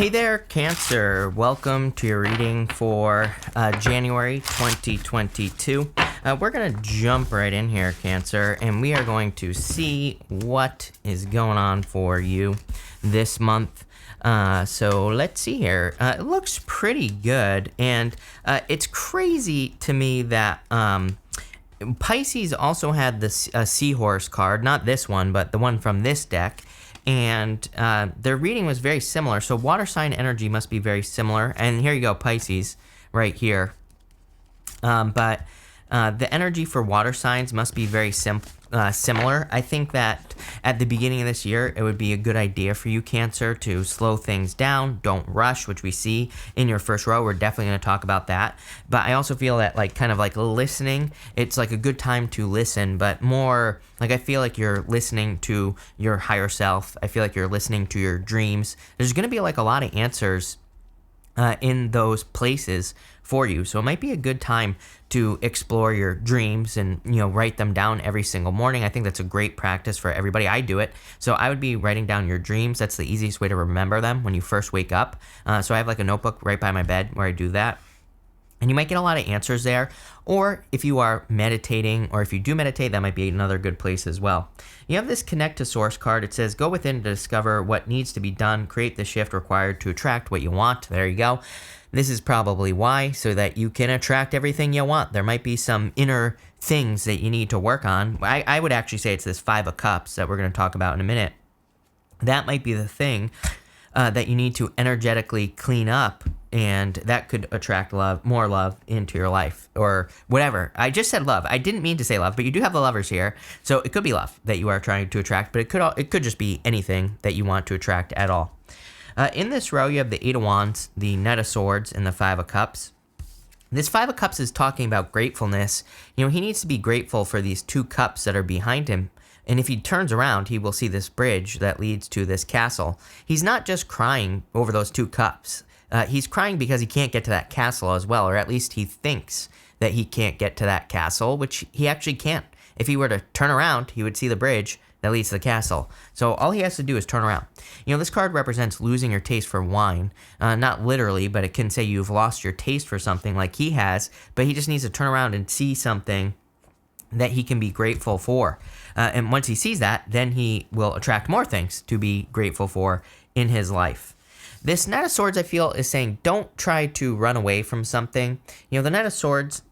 Hey there, Cancer. Welcome to your reading for January 2022. We're going to jump right in here, Cancer, and we are going to see what is going on for you this month. So let's see here. It looks pretty good, and it's crazy to me that Pisces also had this seahorse card, not this one, but the one from this deck. And their reading was very similar. So water sign energy must be very similar. And here you go, Pisces, right here. But the energy for water signs must be very similar. I think that at the beginning of this year, it would be a good idea for you, Cancer, to slow things down. Don't rush, which we see in your first row. We're definitely going to talk about that. But I also feel that kind of listening, it's like a good time to listen, but more like I feel like you're listening to your higher self. I feel like you're listening to your dreams. There's going to be a lot of answers in those places for you. So it might be a good time to explore your dreams and, write them down every single morning. I think that's a great practice for everybody. I do it. So I would be writing down your dreams. That's the easiest way to remember them when you first wake up. So I have a notebook right by my bed where I do that. And you might get a lot of answers there. Or if you are meditating, or if you do meditate, that might be another good place as well. You have this Connect to Source card. It says, go within to discover what needs to be done. Create the shift required to attract what you want. There you go. This is probably why, so that you can attract everything you want. There might be some inner things that you need to work on. I would actually say it's this Five of Cups that we're going to talk about in a minute. That might be the thing that you need to energetically clean up, and that could attract more love into your life, or whatever. I just said love. I didn't mean to say love, but you do have the Lovers here, so it could be love that you are trying to attract, but it could just be anything that you want to attract at all. In this row, you have the Eight of Wands, the Knight of Swords, and the Five of Cups. This Five of Cups is talking about gratefulness. He needs to be grateful for these two cups that are behind him. And if he turns around, he will see this bridge that leads to this castle. He's not just crying over those two cups. He's crying because he can't get to that castle as well, or at least he thinks that he can't get to that castle, which he actually can't. If he were to turn around, he would see the bridge that leads to the castle. So all he has to do is turn around. This card represents losing your taste for wine. Not literally, but it can say you've lost your taste for something like he has, but he just needs to turn around and see something that he can be grateful for. And once he sees that, then he will attract more things to be grateful for in his life. This Knight of Swords, I feel, is saying don't try to run away from something. The Knight of Swords,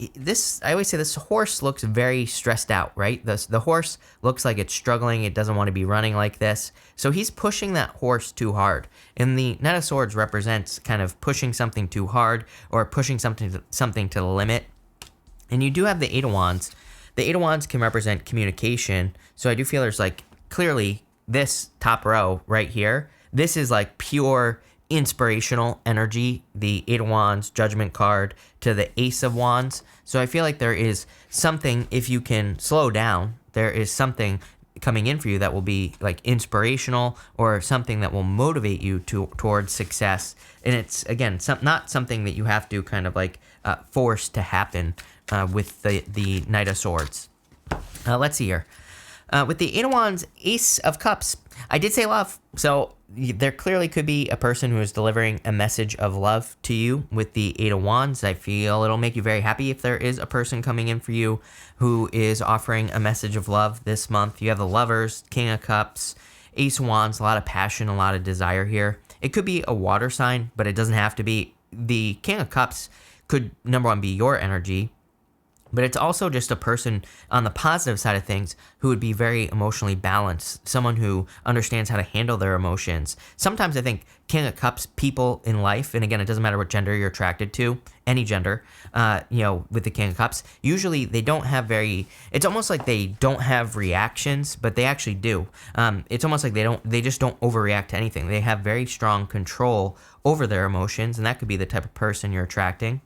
I always say this horse looks very stressed out, right? The horse looks like it's struggling. It doesn't want to be running like this. So he's pushing that horse too hard. And the Knight of Swords represents kind of pushing something too hard, or pushing something to the limit. And you do have the Eight of Wands. The Eight of Wands can represent communication. So I do feel there's clearly this top row right here. This is pure inspirational energy, the Eight of Wands Judgment card to the Ace of Wands. So I feel like there is something, if you can slow down, there is something coming in for you that will be inspirational, or something that will motivate you towards success. And it's, again, not something that you have to kind of force to happen with the Knight of Swords. Let's see here. With the Eight of Wands, Ace of Cups, I did say love. So there clearly could be a person who is delivering a message of love to you with the Eight of Wands. I feel it'll make you very happy if there is a person coming in for you who is offering a message of love this month. You have the Lovers, King of Cups, Ace of Wands, a lot of passion, a lot of desire here. It could be a water sign, but it doesn't have to be. The King of Cups could, number one, be your energy. But it's also just a person on the positive side of things who would be very emotionally balanced, someone who understands how to handle their emotions. Sometimes I think King of Cups people in life, and again, it doesn't matter what gender you're attracted to, any gender, with the King of Cups, usually they don't have it's almost like they don't have reactions, but they actually do. It's almost like they just don't overreact to anything. They have very strong control over their emotions, and that could be the type of person you're attracting.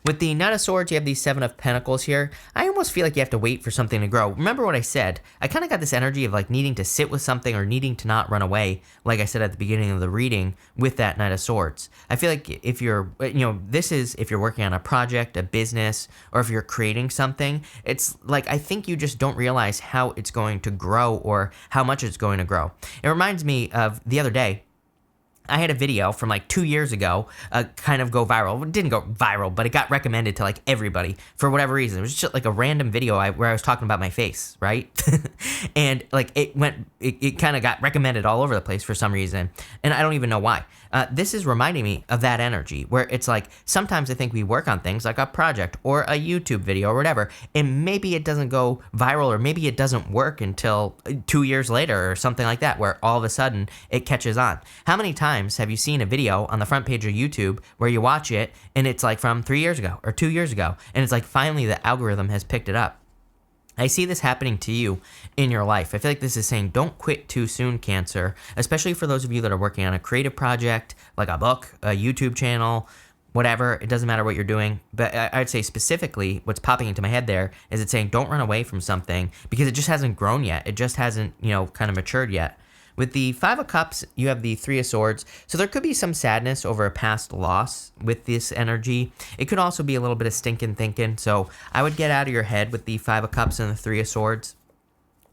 With the Knight of Swords, you have the Seven of Pentacles here. I almost feel like you have to wait for something to grow. Remember what I said. I kind of got this energy of needing to sit with something, or needing to not run away, like I said at the beginning of the reading, with that Knight of Swords. I feel like if you're, this is if you're working on a project, a business, or if you're creating something, it's I think you just don't realize how it's going to grow, or how much it's going to grow. It reminds me of the other day. I had a video from like 2 years ago kind of go viral. It didn't go viral, but it got recommended to like everybody for whatever reason. It was just like a random video where I was talking about my face, right? And like it kind of got recommended all over the place for some reason. And I don't even know why. This is reminding me of that energy where it's like sometimes I think we work on things like a project or a YouTube video or whatever, and maybe it doesn't go viral or maybe it doesn't work until 2 years later or something like that, where all of a sudden it catches on. How many times have you seen a video on the front page of YouTube where you watch it and it's like from 3 years ago or 2 years ago, and it's like finally the algorithm has picked it up? I see this happening to you in your life. I feel like this is saying don't quit too soon, Cancer, especially for those of you that are working on a creative project, like a book, a YouTube channel, whatever. It doesn't matter what you're doing. But I'd say specifically what's popping into my head there is it's saying don't run away from something because it just hasn't grown yet. It just hasn't, kind of matured yet. With the Five of Cups, you have the Three of Swords. So there could be some sadness over a past loss with this energy. It could also be a little bit of stinking thinking. So I would get out of your head with the Five of Cups and the Three of Swords.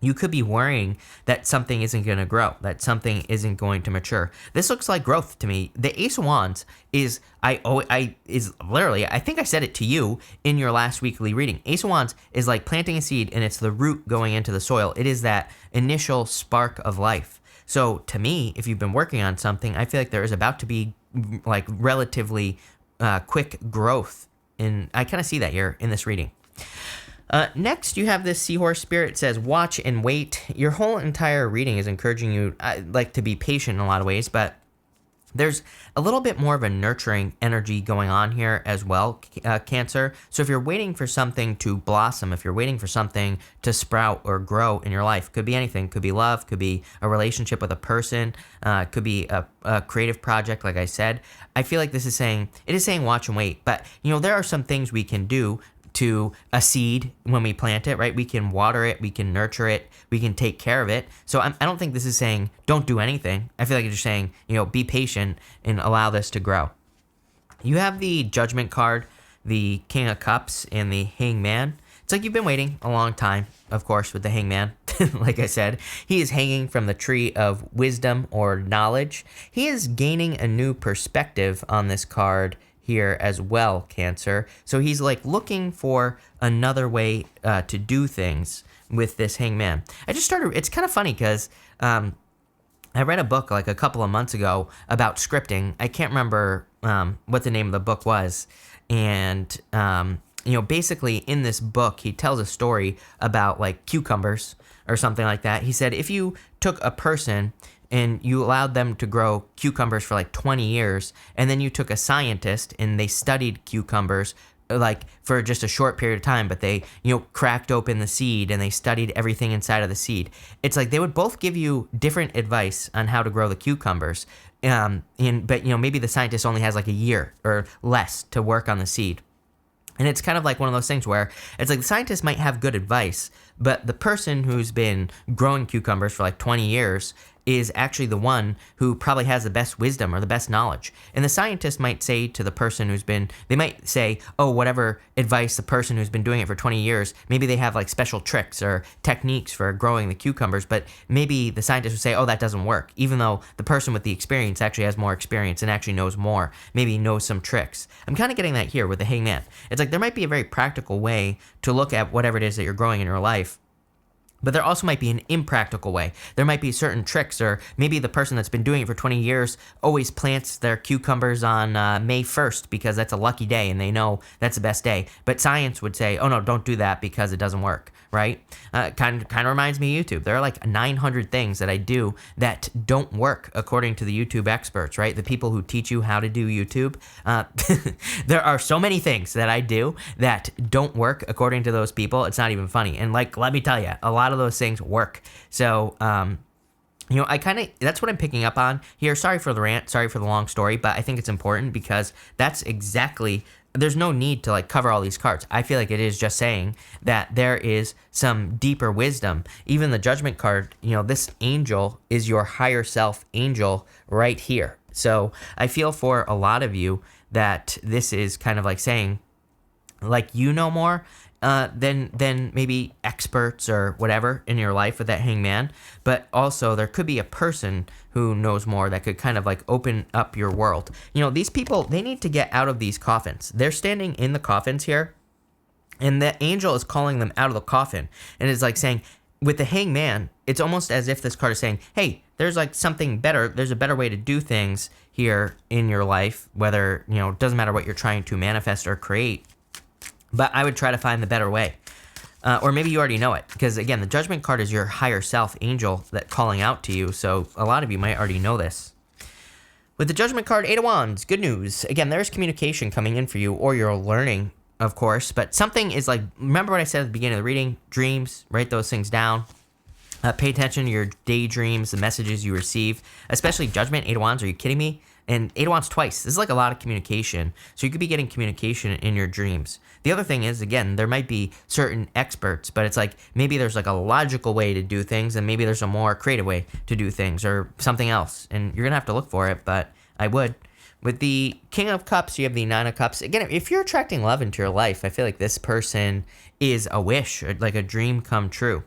You could be worrying that something isn't going to grow, that something isn't going to mature. This looks like growth to me. The Ace of Wands is literally, I think I said it to you in your last weekly reading. Ace of Wands is like planting a seed and it's the root going into the soil. It is that initial spark of life. So to me, if you've been working on something, I feel like there is about to be like relatively quick growth. And I kind of see that here in this reading. Next, you have this Seahorse Spirit. It says, watch and wait. Your whole entire reading is encouraging you to be patient in a lot of ways, but there's a little bit more of a nurturing energy going on here as well, Cancer. So if you're waiting for something to blossom, if you're waiting for something to sprout or grow in your life, could be anything. Could be love, could be a relationship with a person, could be a creative project, like I said. I feel like it is saying watch and wait. But, there are some things we can do to a seed when we plant it, right? We can water it, we can nurture it, we can take care of it. So I don't think this is saying don't do anything. I feel like it's just saying, be patient and allow this to grow. You have the Judgment card, the King of Cups, and the Hangman. It's like you've been waiting a long time, of course, with the Hangman. Like I said, he is hanging from the tree of wisdom or knowledge. He is gaining a new perspective on this card here as well, Cancer. So he's like looking for another way to do things with this Hangman. It's kind of funny because I read a book like a couple of months ago about scripting. I can't remember what the name of the book was. And, basically in this book, he tells a story about like cucumbers or something like that. He said, if you took a person and you allowed them to grow cucumbers for like 20 years, and then you took a scientist and they studied cucumbers like for just a short period of time, but they, cracked open the seed and they studied everything inside of the seed. It's like they would both give you different advice on how to grow the cucumbers. But maybe the scientist only has like a year or less to work on the seed. And it's kind of like one of those things where it's like the scientist might have good advice, but the person who's been growing cucumbers for like 20 years is actually the one who probably has the best wisdom or the best knowledge. And the scientist might say to the person they might say, oh, whatever advice the person who's been doing it for 20 years, maybe they have like special tricks or techniques for growing the cucumbers, but maybe the scientist would say, oh, that doesn't work, even though the person with the experience actually has more experience and actually knows more, maybe knows some tricks. I'm kind of getting that here with the Hangman. It's like there might be a very practical way to look at whatever it is that you're growing in your life, but there also might be an impractical way. There might be certain tricks, or maybe the person that's been doing it for 20 years always plants their cucumbers on May 1st because that's a lucky day and they know that's the best day. But science would say, oh no, don't do that because it doesn't work, right? Kind of reminds me of YouTube. There are like 900 things that I do that don't work according to the YouTube experts, right? The people who teach you how to do YouTube. There are so many things that I do that don't work according to those people. It's not even funny. And like, let me tell you, a lot of those things work. So, that's what I'm picking up on here. Sorry for the rant, sorry for the long story, but I think it's important because that's exactly, there's no need to like cover all these cards. I feel like it is just saying that there is some deeper wisdom. Even the Judgment card, this angel is your higher self angel right here. So I feel for a lot of you that this is kind of like saying, like, more, than maybe experts or whatever in your life with that hangman. But also there could be a person who knows more that could kind of like open up your world. These people, they need to get out of these coffins. They're standing in the coffins here, and the angel is calling them out of the coffin, and it's like saying, with the hangman, it's almost as if this card is saying, hey, there's like something better. There's a better way to do things here in your life, whether, it doesn't matter what you're trying to manifest or create, but I would try to find the better way. Or maybe you already know it, because again, the Judgment card is your higher self angel that calling out to you. So a lot of you might already know this. With the Judgment card, Eight of Wands, good news. Again, there's communication coming in for you, or you're learning, of course, but something is like, remember what I said at the beginning of the reading, dreams, write those things down. Pay attention to your daydreams, the messages you receive, especially Judgment, Eight of Wands. Are you kidding me? And Eight of Wands twice. This is like a lot of communication. So you could be getting communication in your dreams. The other thing is, again, there might be certain experts, but it's like maybe there's like a logical way to do things, and maybe there's a more creative way to do things, or something else. And you're going to have to look for it, but I would. With the King of Cups, you have the Nine of Cups. Again, if you're attracting love into your life, I feel like this person is a wish, or like a dream come true.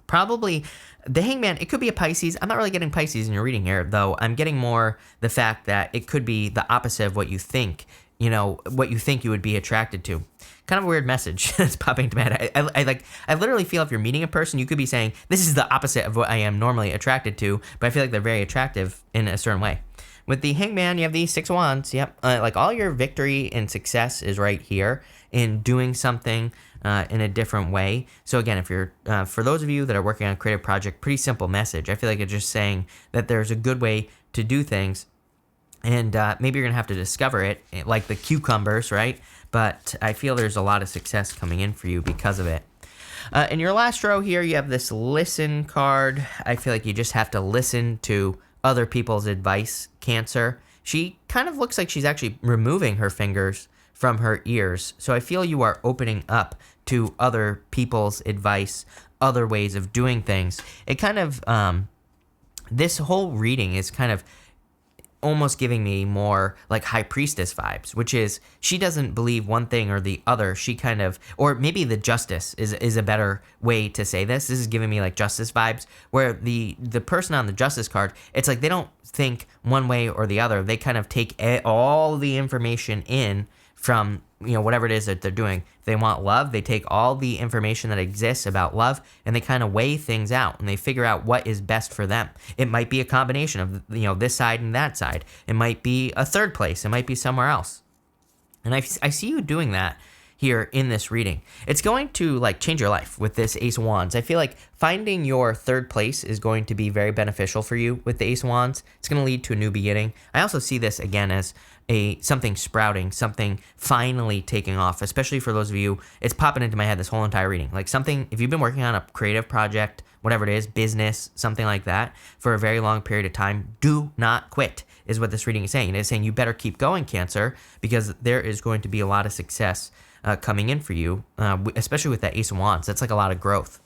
Probably the Hangman, it could be a Pisces. I'm not really getting Pisces in your reading here, though. I'm getting more the fact that it could be the opposite of what you think, what you think you would be attracted to. Kind of a weird message that's popping into my head. I literally feel if you're meeting a person, you could be saying, this is the opposite of what I am normally attracted to, but I feel like they're very attractive in a certain way. With the Hangman, you have the Six of Wands. Yep. Like all your victory and success is right here in doing something in a different way. So again, if you're, for those of you that are working on a creative project, pretty simple message. I feel like it's just saying that there's a good way to do things, and maybe you're going to have to discover it, like the cucumbers, right? But I feel there's a lot of success coming in for you because of it. In your last row here, you have this Listen card. I feel like you just have to listen to other people's advice, Cancer. She kind of looks like she's actually removing her fingers from her ears. So I feel you are opening up to other people's advice, other ways of doing things. It kind of, this whole reading is kind of almost giving me more like High Priestess vibes, which is she doesn't believe one thing or the other. She kind of, or maybe the Justice is a better way to say this. This is giving me like Justice vibes, where the person on the Justice card, it's like they don't think one way or the other. They kind of take all the information in from, whatever it is that they're doing. If they want love, they take all the information that exists about love, and they kind of weigh things out, and they figure out what is best for them. It might be a combination of, this side and that side. It might be a third place. It might be somewhere else. And I see you doing that here in this reading. It's going to like change your life with this Ace of Wands. I feel like finding your third place is going to be very beneficial for you with the Ace of Wands. It's going to lead to a new beginning. I also see this again as something sprouting, something finally taking off, especially for those of you, it's popping into my head this whole entire reading. Like something, if you've been working on a creative project, whatever it is, business, something like that, for a very long period of time, do not quit, is what this reading is saying. It is saying you better keep going, Cancer, because there is going to be a lot of success coming in for you, especially with that Ace of Wands. That's like a lot of growth.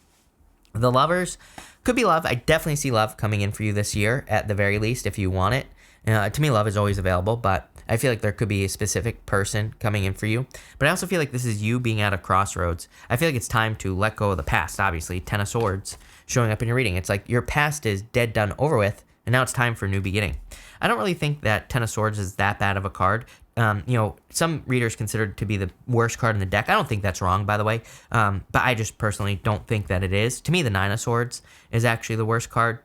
The Lovers, could be love. I definitely see love coming in for you this year, at the very least, if you want it. To me, love is always available, but I feel like there could be a specific person coming in for you. But I also feel like this is you being at a crossroads. I feel like it's time to let go of the past, obviously. Ten of Swords showing up in your reading. It's like your past is dead, done, over with, and now it's time for a new beginning. I don't really think that Ten of Swords is that bad of a card. Some readers consider it to be the worst card in the deck. I don't think that's wrong, by the way. But I just personally don't think that it is. To me, the Nine of Swords is actually the worst card.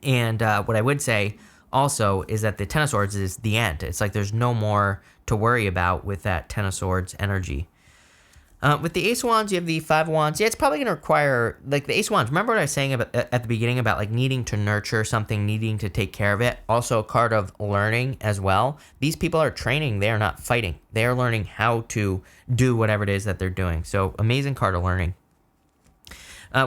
And what I would say also is that the Ten of Swords is the end. It's like there's no more to worry about with that Ten of Swords energy. With the Ace of Wands, you have the Five of Wands. Yeah, it's probably going to require, like the Ace of Wands, remember what I was saying about, at the beginning about like needing to nurture something, needing to take care of it? Also a card of learning as well. These people are training. They are not fighting. They are learning how to do whatever it is that they're doing. So amazing card of learning.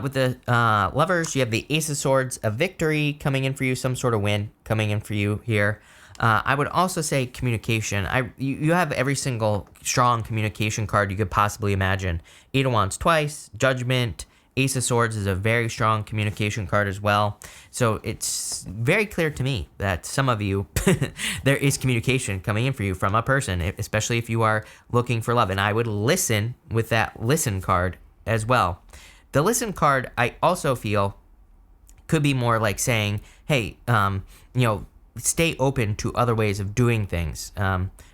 With the Lovers, you have the Ace of Swords, a victory coming in for you, some sort of win coming in for you here. I would also say communication. You have every single strong communication card you could possibly imagine. Eight of Wands twice, Judgment, Ace of Swords is a very strong communication card as well. So it's very clear to me that some of you, there is communication coming in for you from a person, especially if you are looking for love. And I would listen with that listen card as well. The listen card, I also feel, could be more like saying, hey, stay open to other ways of doing things,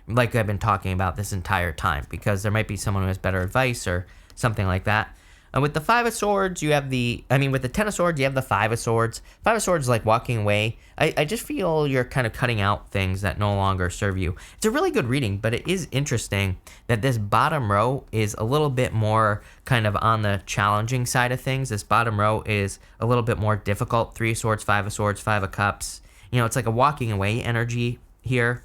like I've been talking about this entire time, because there might be someone who has better advice or something like that. With the Five of Swords, with the Ten of Swords, you have the Five of Swords. Five of Swords is like walking away. I just feel you're kind of cutting out things that no longer serve you. It's a really good reading, but it is interesting that this bottom row is a little bit more kind of on the challenging side of things. This bottom row is a little bit more difficult. Three of Swords, Five of Cups. It's like a walking away energy here,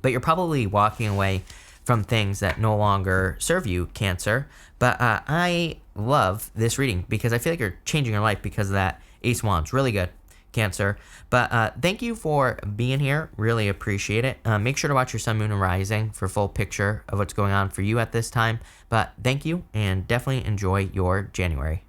but you're probably walking away from things that no longer serve you, Cancer. But I love this reading because I feel like you're changing your life because of that Ace of Wands. Really good, Cancer. But thank you for being here. Really appreciate it. Make sure to watch your Sun, Moon, and Rising for a full picture of what's going on for you at this time. But thank you, and definitely enjoy your January.